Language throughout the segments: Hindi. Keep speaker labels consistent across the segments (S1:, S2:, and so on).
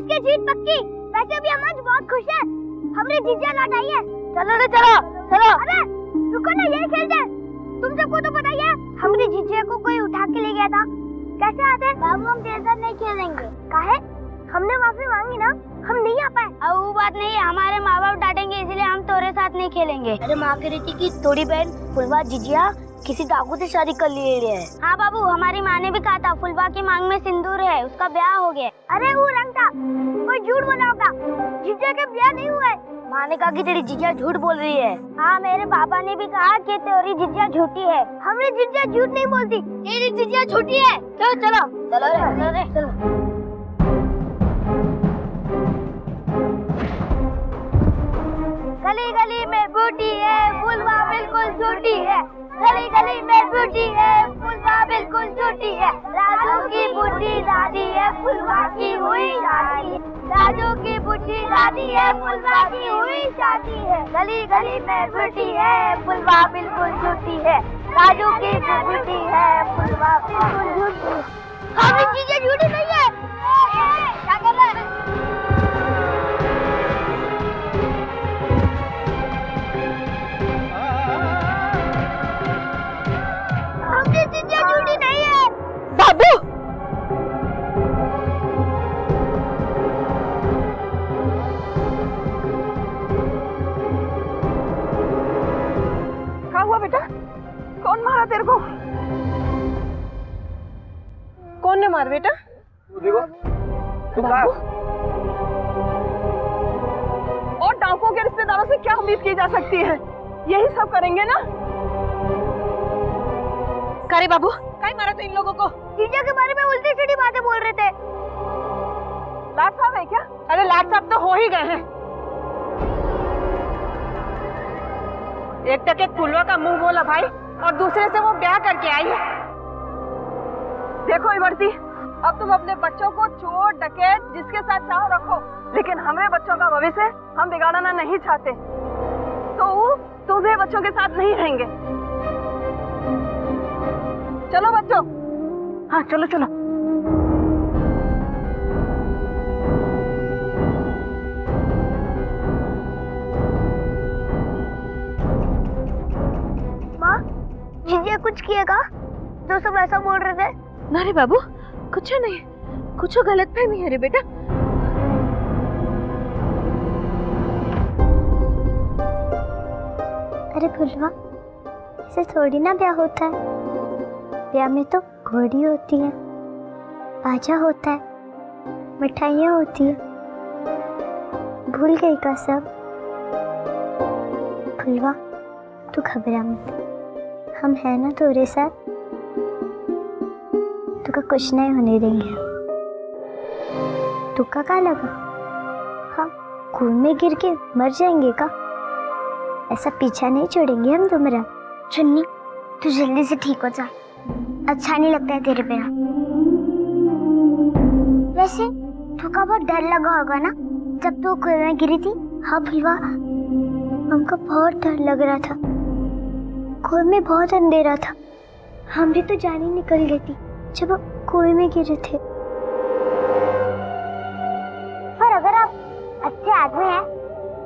S1: उसकी जीत पक्की। वैसे भी हम आज बहुत खुश हैं, हमने जीजा लौट आई है। चलो रे चलो चलो। अरे रुको ना, यही खेलते हैं। तुम सबको तो पता ही है हमने जीजा को कोई उठा के ले गया था। कैसे आते? बाबू हम तेरे साथ नहीं खेलेंगे। काहे? हमने माफी मांगी ना, हम नहीं आ पाए। अब वो बात नहीं है, हमारे माँ बाप डांटेंगे इसलिए हम तुम्हारे साथ नहीं खेलेंगे। अरे माँ कह रही थी कि थोड़ी बहन फुलवा जिजिया किसी डाकू से शादी कर लिए है। हाँ बाबू, हमारी माँ ने भी कहा था फुलवा की मांग में सिंदूर है, उसका ब्याह हो गया। अरे वो रंग था, कोई झूठ बोला होगा। जिजिया के ब्याह नहीं हुआ है। माँ ने कहा कि तेरी जिजिया झूठ बोल रही है। हाँ मेरे पापा ने भी कहा कि तेरी जिजिया झूठी है। हमने जिजिया झूठ नहीं बोलती, तेरी जिजिया झूठी है। चलो चलो चलो रे चलो। गली गली में बूटी है, फुलवा बिल्कुल झूठी है। गली गली में बूटी है, फुलवा बिल्कुल झूठी है। राजू की बूटी दादी है, फुलवा की हुई शादी। राजू की बूटी दादी है, फुलवा की हुई शादी है। गली गली में बूटी है, फुलवा बिल्कुल झूठी है। राजू की बूटी है, फुलवा बिल्कुल झूठी है। हमारी चीजें झूठी नहीं है। क्या कर रहा है? झूठी नहीं है। बाबू क्या हुआ बेटा? कौन मारा तेरे को? कौन ने मारा बेटा?
S2: देखो
S1: बाबू। और डाकुओं के रिश्तेदारों से क्या उम्मीद की जा सकती है? यही सब करेंगे ना? करे बाबू, कहीं मारा तो इन लोगों को? जीजा के बारे में उल्टी सीधी बातें बोल रहे थे। लाट साहब है क्या? अरे लाट साहब तो हो ही गए हैं। एक तक एक फुलवा का मुंह बोला भाई, और दूसरे से वो ब्याह करके आई है। देखो इमरती, अब तुम अपने बच्चों को चोर डकैत जिसके साथ चाहो रखो, लेकिन हमें बच्चों का भविष्य हम बिगाड़ना नहीं चाहते। तो वो तुम्हें बच्चों के साथ नहीं रहेंगे। चलो बच्चों। हाँ चलो चलो। माँ, जीजिया कुछ किएगा जो सब ऐसा बोल रहे थे? ना रे बाबू, कुछ नहीं, कुछ गलतफहमी है रे बेटा। अरे फुलवा, इसे थोड़ी ना ब्याह होता है। ब्याह में तो घोड़ी होती है, बाजा होता है, मिठाइयाँ होती है। भूल गई का सब? फुलवा तू घबरा मत, हम हैं ना तेरे साथ। तुका कुछ नहीं होने देंगे। तुका क्या लगा? हाँ, कुएं में गिर के मर जाएंगे का? ऐसा पीछा नहीं छोड़ेंगे हम तुम्हारा। चुन्नी तू जल्दी से ठीक हो जा, अच्छा नहीं लगता है तेरे बिना। वैसे तुका बहुत डर लगा होगा ना जब तू कुएं में गिरी थी? हाँ फुलवा, हमको बहुत डर लग रहा था। कुएं में बहुत अंधेरा था, हमारी तो जान ही निकल गई थी जब आप कुएं में गिरे थे। पर अगर आप अच्छे आदमी हैं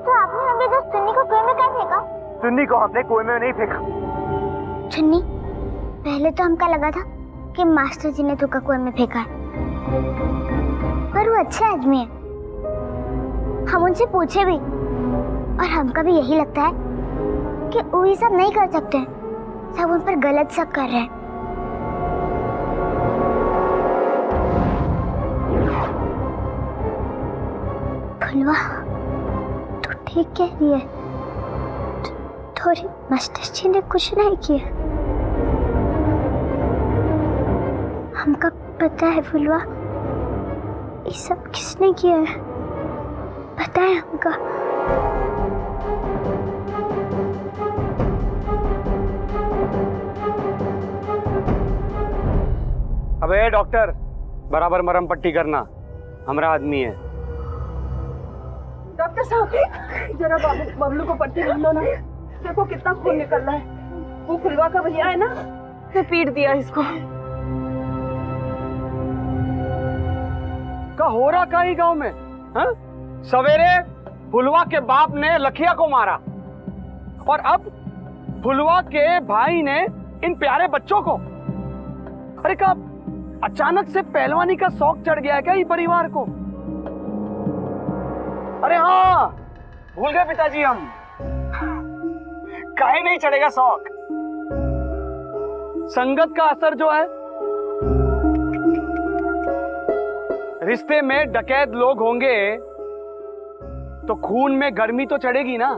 S1: तो आपने हमें जो चुन्नी को कुएं में कैसे फेंका?
S2: चुन्नी को हमने कुएं में नहीं फेंका।
S1: चुन्नी, पहले तो हमका लगा था कि मास्टर जी ने तुका कुएं में फेंका है, पर वो अच्छे आदमी है। हम उनसे पूछे भी, और हमका भी यही लगता है कि वो ये सब नहीं कर सकते, सब उन पर गलत शक कर रहे हैं। फुलवा तू ठीक कह रही है, थोड़ी मास्टर जी ने कुछ नहीं किया। हमका पता है फुलवा, ये सब किसने किया है, पता है हमका।
S2: अबे डॉक्टर, बराबर मरहम पट्टी करना, हमारा आदमी है।
S3: डॉक्टर साहब जरा बबलू को पट्टी कर लो ना, देखो कितना खून निकल रहा है। वो फुलवा का भैया है ना, तो पीट दिया इसको।
S2: का हो रहा का ही गांव में? हाँ? सवेरे फुलवा के बाप ने लखिया को मारा और अब फुलवा के भाई ने इन प्यारे बच्चों को। अरे का अचानक से पहलवानी का शौक चढ़ गया है क्या ये परिवार को?
S4: अरे हाँ, भूल गए पिताजी हम। काहे नहीं चढ़ेगा शौक?
S2: संगत का असर जो है, रिश्ते में डकैत लोग होंगे तो खून में गर्मी तो चढ़ेगी ना।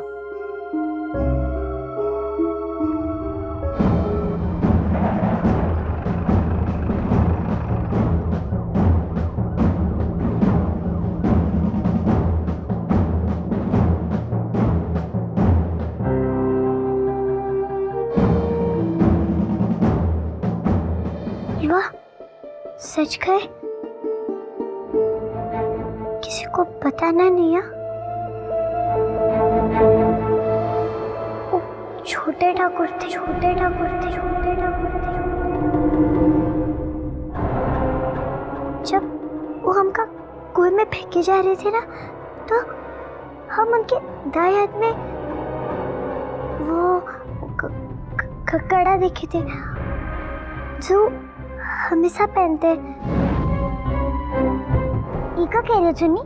S1: वाह, सच गए? किसी को बताना नहीं है? छोटे ठाकुर थे, छोटे ठाकुर थे, छोटे ठाकुर थे। जब वो हमका कुएं में फेंके जा रहे थे ना, तो हम उनके दाएं हाथ में वो कड़ा देखे थे जो हमेशा पहनते। इका कह रही हो चुन्नी?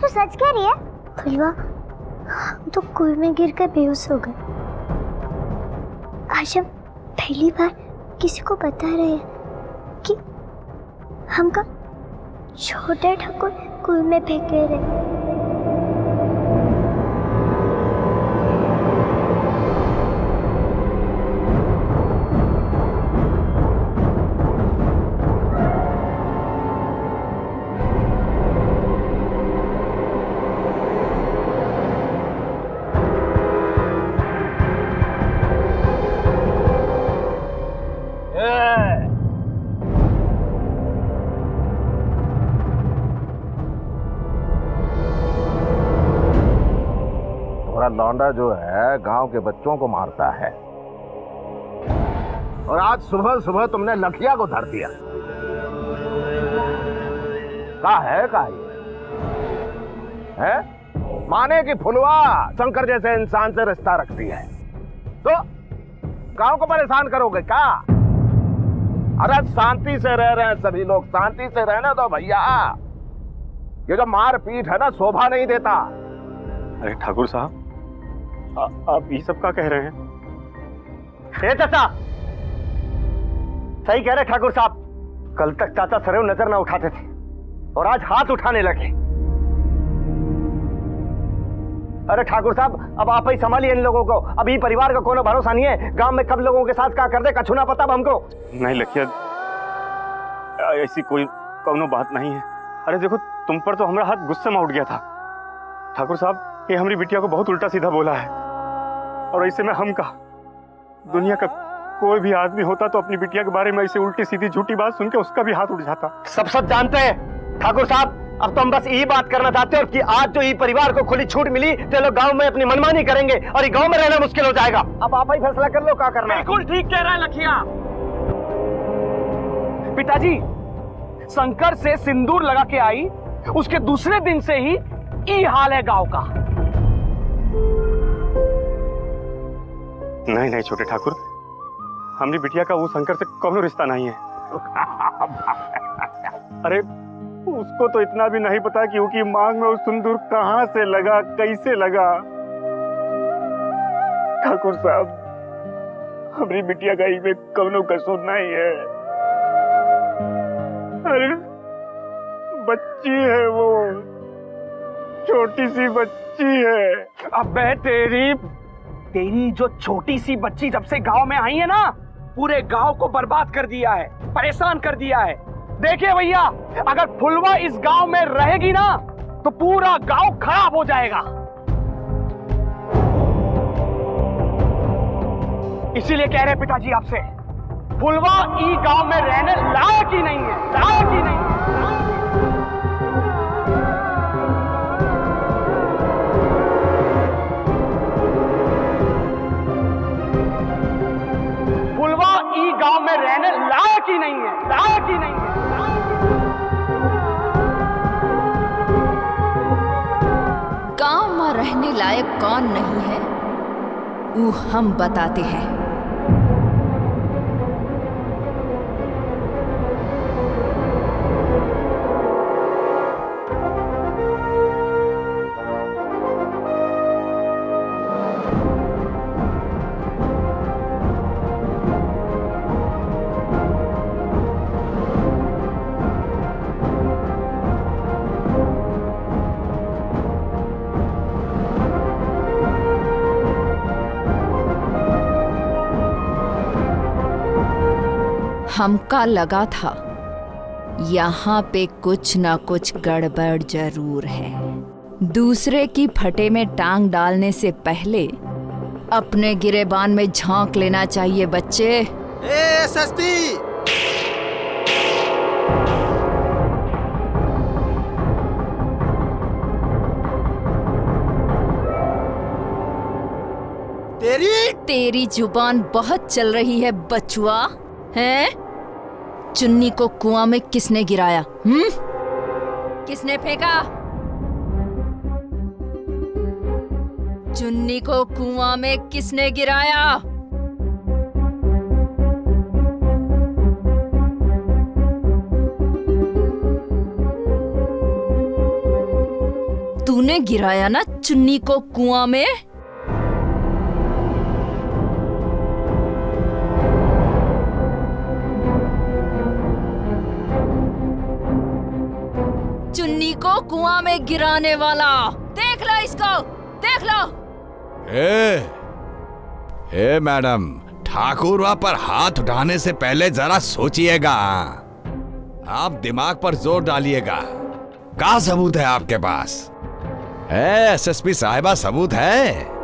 S1: तू सच कह रही है? फुलवा, हम तो कुएं में गिर कर बेहोश हो गए। आज हम पहली बार किसी को बता रहे हैं कि हमका छोटे ठाकुर कुएं में फेंके रहे।
S5: लौंडा जो है गांव के बच्चों को मारता है और आज सुबह सुबह तुमने लखिया को धर दिया। का है? माने कि फुलवा शंकर जैसे इंसान से रिश्ता रखती है तो गांव को परेशान करोगे क्या? अरे शांति से रह रहे हैं सभी लोग, शांति से रहना दो भैया। ये जो मार पीट है ना, शोभा नहीं देता।
S2: अरे ठाकुर साहब, आप ये सब क्या कह रहे हैं?
S4: ए चाचा, सही कह रहे ठाकुर साहब। कल तक चाचा सरेव नजर ना उठाते थे और आज हाथ उठाने लगे। अरे ठाकुर साहब, अब आप ही संभालिए इन लोगों को। अभी परिवार का कोनो भरोसा नहीं है। गांव में कब लोगों के साथ क्या कर दे कछु ना पता हमको।
S2: नहीं लखिया, ऐसी कोई कोनो बात नहीं है। अरे देखो, तुम पर तो हमारा हाथ गुस्से में उठ गया था। ठाकुर साहब, ये हमारी बिटिया को बहुत उल्टा सीधा बोला है और ऐसे में हम कहा, दुनिया का कोई भी आदमी होता तो अपनी बिटिया के बारे में ऐसे उल्टी सीधी झूठी बात सुन के उसका भी हाथ उठ जाता।
S4: सब जानते हैं ठाकुर साहब। अब तो हम बस यही बात करना चाहते हैं कि आज जो ये परिवार को खुली छूट मिली तो लोग गांव में अपनी मनमानी करेंगे और ये गांव में रहना मुश्किल हो जाएगा। अब आप ही फैसला कर लो क्या करना है।
S2: बिल्कुल ठीक कह रहा है लखिया। पिताजी, शंकर से सिंदूर लगा के आई उसके दूसरे दिन से ही ये हाल है गांव का। नहीं नहीं छोटे ठाकुर, हमारी बिटिया का वो शंकर से कौनो रिश्ता नहीं है। अरे उसको तो इतना भी नहीं पता कि उसकी मांग में वो सिंदूर कहां से लगा, कैसे लगा। ठाकुर साहब, हमारी बिटिया का इसमें कौनो कसूर नहीं है। अरे बच्ची है वो, छोटी सी बच्ची है।
S4: अबे तेरी जो छोटी सी बच्ची जब से गांव में आई है ना, पूरे गांव को बर्बाद कर दिया है, परेशान कर दिया है। देखिए भैया, अगर फुलवा इस गांव में रहेगी ना तो पूरा गांव खराब हो जाएगा। इसीलिए कह रहे पिताजी आपसे, फुलवा ई गांव में रहने लायक ही नहीं है, लायक ही नहीं है। फुलवा ई गांव में रहने लायक ही नहीं है, लायक ही नहीं है।
S6: रहने लायक कौन नहीं है वो हम बताते हैं। हमका लगा था यहाँ पे कुछ ना कुछ गड़बड़ जरूर है। दूसरे की फटे में टांग डालने से पहले अपने गिरेबान में झांक लेना चाहिए बच्चे।
S7: एसएसपी!
S6: तेरी जुबान बहुत चल रही है बचुआ, हैं? चुन्नी को कुआं में किसने गिराया? किसने फेंका? चुन्नी को कुआं में किसने गिराया? तूने गिराया ना चुन्नी को कुआं में? चुन्नी को कुआं में गिराने वाला, देख लो इसको, देख लो।
S7: ए मैडम, ठाकुरवा पर हाथ उठाने से पहले जरा सोचिएगा। आप दिमाग पर जोर डालिएगा। क्या सबूत है आपके पास? एसएसपी साहिबा, सबूत है?